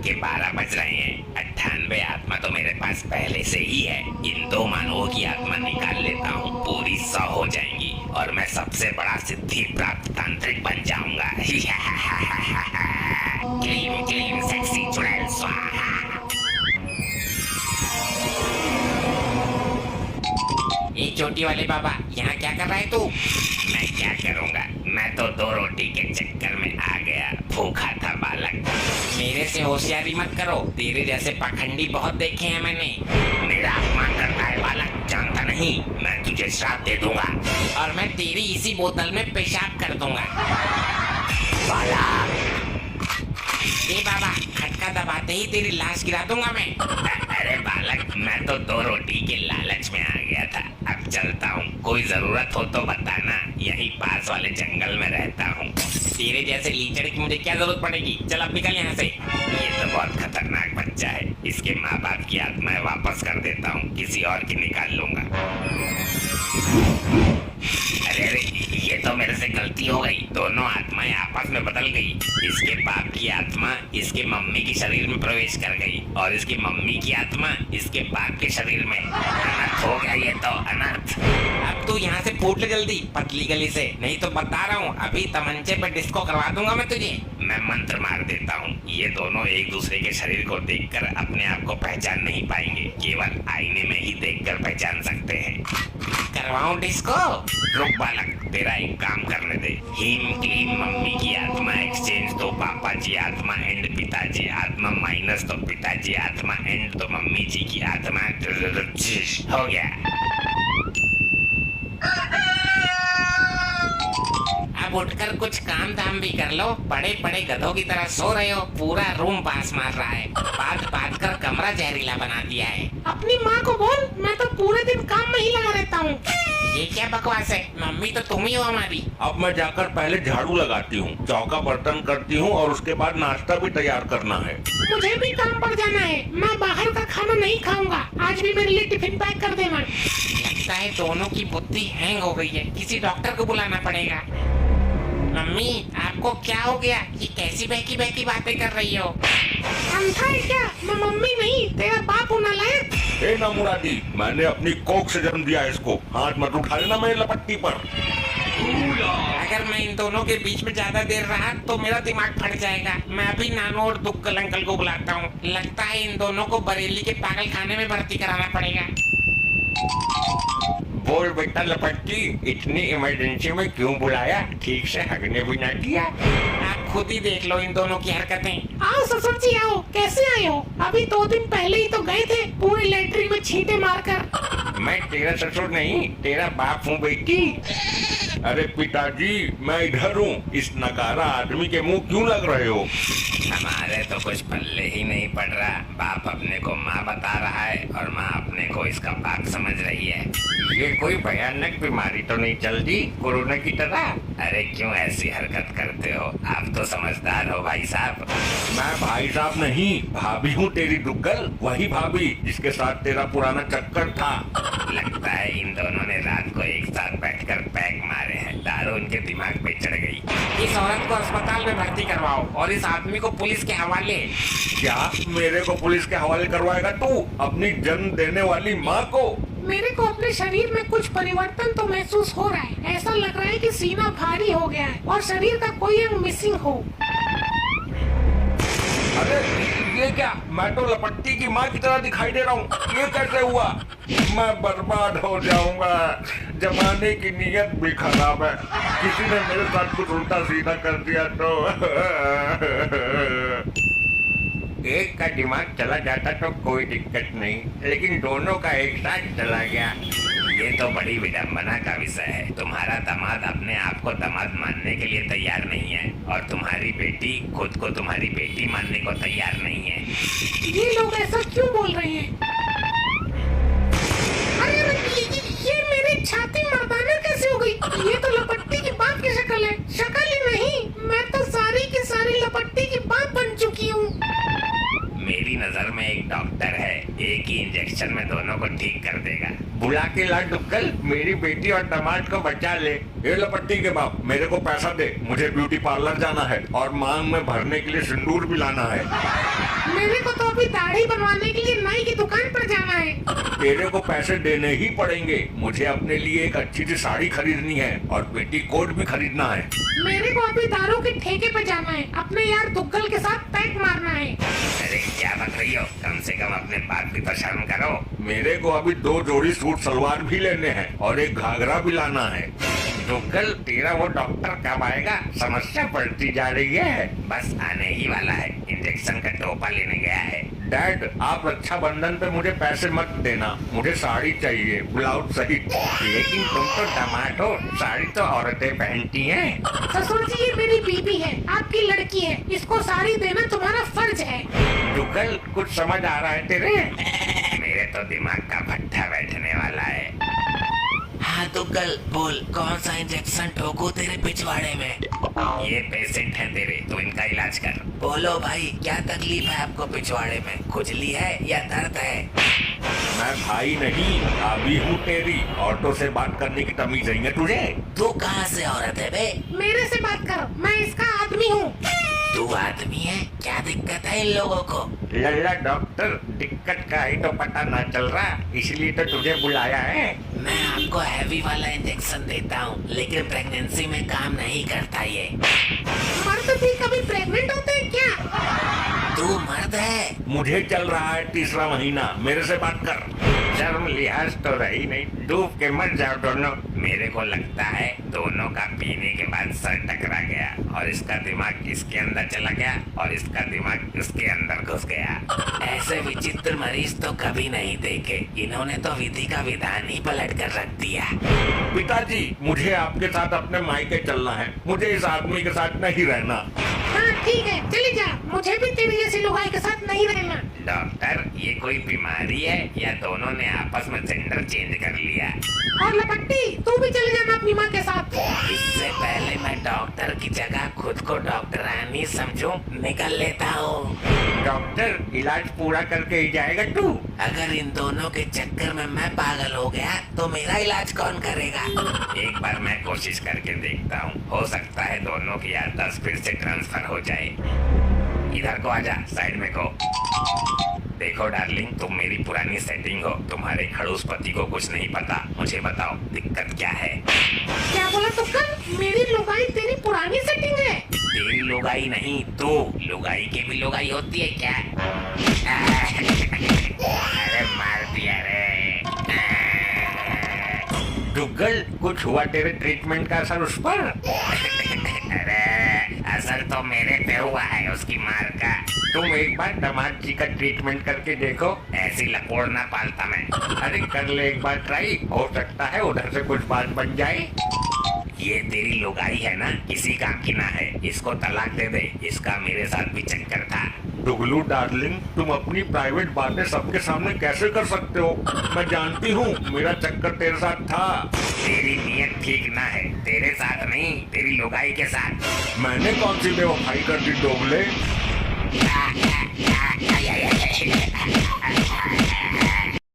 के 12 बज रहे हैं। 98 आत्मा तो मेरे पास पहले से ही है। इन 2 मानवों की आत्मा निकाल लेता हूँ, पूरी 100 हो जाएंगी और मैं सबसे बड़ा सिद्धि प्राप्त तांत्रिक बन जाऊंगा। क्लीन क्लीन सेक्सी चुड़ैल स्वाहा। ये चोटी वाले बाबा, यहाँ क्या कर रहा है तू? मैं क्या करूंगा, मैं तो 2 रोटी के चक्कर में आ गया। भूखा था बालक। मेरे से होशियारी मत करो, तेरे जैसे पाखंडी बहुत देखे हैं मैंने। मेरा अपमान करता है बालक, जानता नहीं? मैं तुझे श्राप दे दूंगा और मैं तेरी इसी बोतल में पेशाब कर दूंगा। बालक। ए बाबा, खटका दबाते ही तेरी लाश गिरा दूंगा मैं। अरे बालक, मैं तो 2 रोटी के लालच में आ गया था। अब चलता हूँ, कोई जरूरत हो तो बताना, यही पास वाले जंगल में रहता हूँ। तेरे जैसे लीचड़ की मुझे क्या जरूरत पड़ेगी? चल अब निकल यहाँ से। ये तो बहुत खतरनाक बच्चा है, इसके माँ बाप की आत्माएं वापस कर देता हूँ, किसी और की निकाल लूंगा। अरे ये तो मेरे से गलती हो गई, दोनों आत्माएं आपस में बदल गई। इसके बाप की आत्मा इसके मम्मी के शरीर में प्रवेश कर गई और इसकी मम्मी की आत्मा इसके बाप के शरीर में। अनर्थ हो गया ये तो, अनर्थ। अब तू यहाँ से फूट ले जल्दी, पतली गली से, नहीं तो बता रहा हूँ अभी तमंचे पे डिस्को करवा दूंगा मैं तुझे। मैं मंत्र मार देता हूँ, ये दोनों एक दूसरे के शरीर को देखकर अपने आप को पहचान नहीं पाएंगे, केवल आईने में ही देखकर पहचान सकते हैं। करवाऊं डिस्को? रुक बालक, तेरा एक काम करने दे। हीम क्लीन मम्मी की आत्मा एक्सचेंज तो पापा जी आत्मा एंड पिताजी आत्मा माइनस तो पिताजी आत्मा एंड तो मम्मी जी की आत्मा। हो गया। अब उठकर कुछ काम धाम भी कर लो, पड़े पड़े गधों की तरह सो रहे हो। पूरा रूम पास मार रहा है, पाद कर कमरा जहरीला बना दिया है। अपनी माँ को बोल, मैं तो पूरे दिन काम में ही लगा रहता हूँ। ये क्या बकवास है? मम्मी तो तुम ही हो हमारी। अब मैं जाकर पहले झाड़ू लगाती हूँ, चौका बर्तन करती हूँ और उसके बाद नाश्ता भी तैयार करना है। मुझे भी काम पर जाना है, मैं बाहर का खाना नहीं खाऊंगा। आज भी मेरे लिए टिफिन पैक कर देना। लगता है दोनों की बुद्धि हैंग हो गई है, किसी डॉक्टर को बुलाना पड़ेगा। मम्मी, आपको क्या हो गया? ये कैसी बहकी बहकी बातें कर रही हो? अंधा है क्या? मैं मम्मी नहीं, तेरा बाप होना लायक। ए ना मुरादी, मैंने अपनी कोख से जन्म दिया है इसको, हाथ मत उठा लेना मेरी लपट्टी पर। अगर मैं इन दोनों के बीच में ज्यादा देर रहा तो मेरा दिमाग फट जाएगा। मैं अभी नानू और दुक्कल अंकल को बुलाता हूँ। लगता है इन दोनों को बरेली के पागल खाने में भर्ती कराना पड़ेगा। बोल बेटा लपट्टी, इतनी इमरजेंसी में क्यों बुलाया? ठीक से हगने भी ना दिया। आप खुद ही देख लो इन दोनों की हरकतें। आओ ससुर जी आओ, कैसे आए हो? अभी 2 दिन पहले ही तो गए थे पूरे लैट्रिन में छींटे मारकर। मैं तेरा ससुर नहीं, तेरा बाप हूँ बेटी। अरे पिताजी, मैं इधर हूँ, इस नकारा आदमी के मुंह क्यों लग रहे हो? हमारे तो कुछ पल्ले ही नहीं पड़ रहा। बाप अपने को माँ बता रहा है और माँ अपने को इसका बाप समझ रही है। ये कोई भयानक बीमारी तो नहीं चल दी कोरोना की तरह? अरे क्यों ऐसी हरकत करते हो? आप तो समझदार हो भाई साहब। मैं भाई साहब नहीं, भाभी हूँ तेरी दुग्गल, वही भाभी जिसके साथ तेरा पुराना चक्कर था। लगता है इन दोनों ने रात को एक साथ बैठकर पैक मारे हैं, दारू उनके दिमाग पे चढ़ गई। इस औरत को अस्पताल में भर्ती करवाओ और इस आदमी को पुलिस के हवाले। क्या मेरे को पुलिस के हवाले करवाएगा तू, अपनी जन्म देने वाली माँ को? मेरे को अपने शरीर में कुछ परिवर्तन तो महसूस हो रहा है। ऐसा लग रहा है कि सीना भारी हो गया है और शरीर का कोई अंग मिसिंग हो। अरे ये क्या, मैं तो लपट्टी की माँ की तरह दिखाई दे रहा हूँ, ये कैसे हुआ? मैं बर्बाद हो जाऊंगा, जमाने की नीयत भी खराब है, किसी ने मेरे साथ कुछ उल्टा सीधा कर दिया तो। एक का दिमाग चला जाता तो कोई दिक्कत नहीं, लेकिन दोनों का एक साथ चला गया। ये तो बड़ी विडंबना का विषय है। तुम्हारा दामाद अपने आप को दामाद मानने के लिए तैयार नहीं है और तुम्हारी बेटी खुद को तुम्हारी बेटी मानने को तैयार नहीं है। ये लोग ऐसा क्यों बोल रहे हैं? अरे ये मेरी छाती मर्दाना कैसे हो गई? ये तो लपट्टी की बाप की शक्ल है। शक्ल ही नहीं, मैं तो सारी की सारी लपट्टी की बाप बन चुकी हूँ। मेरी नजर में एक डॉक्टर है, एक ही इंजेक्शन में दोनों को ठीक कर देगा। बुला के ला दुक्कल, मेरी बेटी और दामाद को बचा ले। ये लपट्टी के बाप, मेरे को पैसा दे, मुझे ब्यूटी पार्लर जाना है और मांग में भरने के लिए सिंदूर भी लाना है। बनवाने के लिए नाई की दुकान पर जाना है। तेरे को पैसे देने ही पड़ेंगे। मुझे अपने लिए एक अच्छी सी साड़ी खरीदनी है और पेटीकोट भी खरीदना है। मेरे को अभी दारू के ठेके पे जाना है, अपने यार दुग्गल के साथ पैक मारना है। अरे क्या बक रही हो, कम से कम अपने बात भी तो शर्म करो। मेरे को अभी 2 जोड़ी सूट सलवार भी लेने हैं और एक घाघरा भी लाना है। दुग्गल, तेरा वो डॉक्टर कब आएगा? समस्या बढ़ती जा रही है। बस आने ही वाला है, इंजेक्शन का टोपा लेने गया है। डैड, आप रक्षाबंधन पे मुझे पैसे मत देना, मुझे साड़ी चाहिए, ब्लाउज सहित। लेकिन तुम तो दामाद हो, साड़ी तो औरतें पहनती हैं। ससुर जी, ये मेरी बीबी है, आपकी लड़की है, इसको साड़ी देना तुम्हारा फर्ज है। दुग्गल, कुछ समझ आ रहा है तेरे? मेरे तो दिमाग का भट्ठा बैठने वाला है। हाँ दुग्गल, बोल कौन सा इंजेक्शन ठोकू तेरे पिछवाड़े में? ये पेशेंट है तेरे, तो इनका इलाज कर। बोलो भाई, क्या तकलीफ है आपको पिछवाड़े में? खुजली है या दर्द है? मैं भाई नहीं, भाभी हूँ तेरी। ऑटो से बात करने की तमीज नहीं है तुझे? तू कहाँ से औरत है बे? मेरे से बात करो, मैं इसका आदमी हूँ। तू आदमी है? क्या दिक्कत है इन लोगों को? लल्ला डॉक्टर, दिक्कत का ही तो पता ना चल रहा, इसलिए तो तुझे बुलाया है। मैं आपको हैवी वाला इंजेक्शन देता हूँ, लेकिन प्रेगनेंसी में काम नहीं करता ये। मर्द भी कभी प्रेग्नेंट होते हैं क्या? तू मर्द है? मुझे चल रहा है 3रा महीना, मेरे से बात कर। शर्म लिहाज तो रही नहीं, डूब के मर जाओ दोनों। मेरे को लगता है दोनों का पीने के बाद सर टकरा गया और इसका दिमाग इसके अंदर चला गया और इसका दिमाग उसके अंदर घुस गया। ऐसे विचित्र मरीज तो कभी नहीं देखे, इन्होंने तो विधि का विधान ही पलट कर रख दिया। पिताजी, मुझे आपके साथ अपने मायके चलना है, मुझे इस आदमी के साथ नहीं रहना। हाँ ठीक है, चली जा, मुझे भी तेरी जैसी लुगाई के साथ नहीं रहना। डॉक्टर, ये कोई बीमारी है या दोनों ने आपस में जेंडर चेंज कर लिया? और लपट्टी, तू भी चले जाना अपनी माँ के साथ। इससे पहले मैं डॉक्टर की जगह खुद को डॉक्टरानी समझूं, निकल लेता हूँ। डॉक्टर, इलाज पूरा करके ही जाएगा तू? अगर इन दोनों के चक्कर में मैं पागल हो गया तो मेरा इलाज कौन करेगा? एक बार मैं कोशिश करके देखता हूँ, हो सकता है दोनों की याददाश्त फिर से ट्रांसफर हो जाए। इधर को आजा, साइड में को। देखो डार्लिंग, तुम मेरी पुरानी सेटिंग हो, तुम्हारे खड़ूस पति को कुछ नहीं पता। मुझे बताओ दिक्कत क्या है? क्या बोला तुक्कल? मेरी लुगाई तेरी पुरानी सेटिंग है? तेरी लुगाई नहीं, तू लुगाई की भी लुगाई होती है क्या? अरे मार दिया रे। दुग्गल, कुछ हुआ तेरे ट्रीटमेंट का असर उस पर? अरे असर तो मेरे पे हुआ है उसकी मार का। तुम एक बार दामाद जी का ट्रीटमेंट करके देखो, ऐसी लपोड़ ना पालता मैं। अरे कर ले एक बार ट्राई, हो सकता है उधर से कुछ बात बन जाए। ये तेरी लुगाई है ना, किसी काम की ना है, इसको तलाक दे दे। इसका मेरे साथ भी चक्कर था। दुगलू डार्लिंग, तुम अपनी प्राइवेट बातें सबके सामने कैसे कर सकते हो? मैं जानती हूँ मेरा चक्कर तेरे साथ था। तेरी नीयत ठीक ना है, तेरे साथ नहीं, तेरी लुगाई के साथ। मैंने कौन सी बेवफाई कर दी दोगले?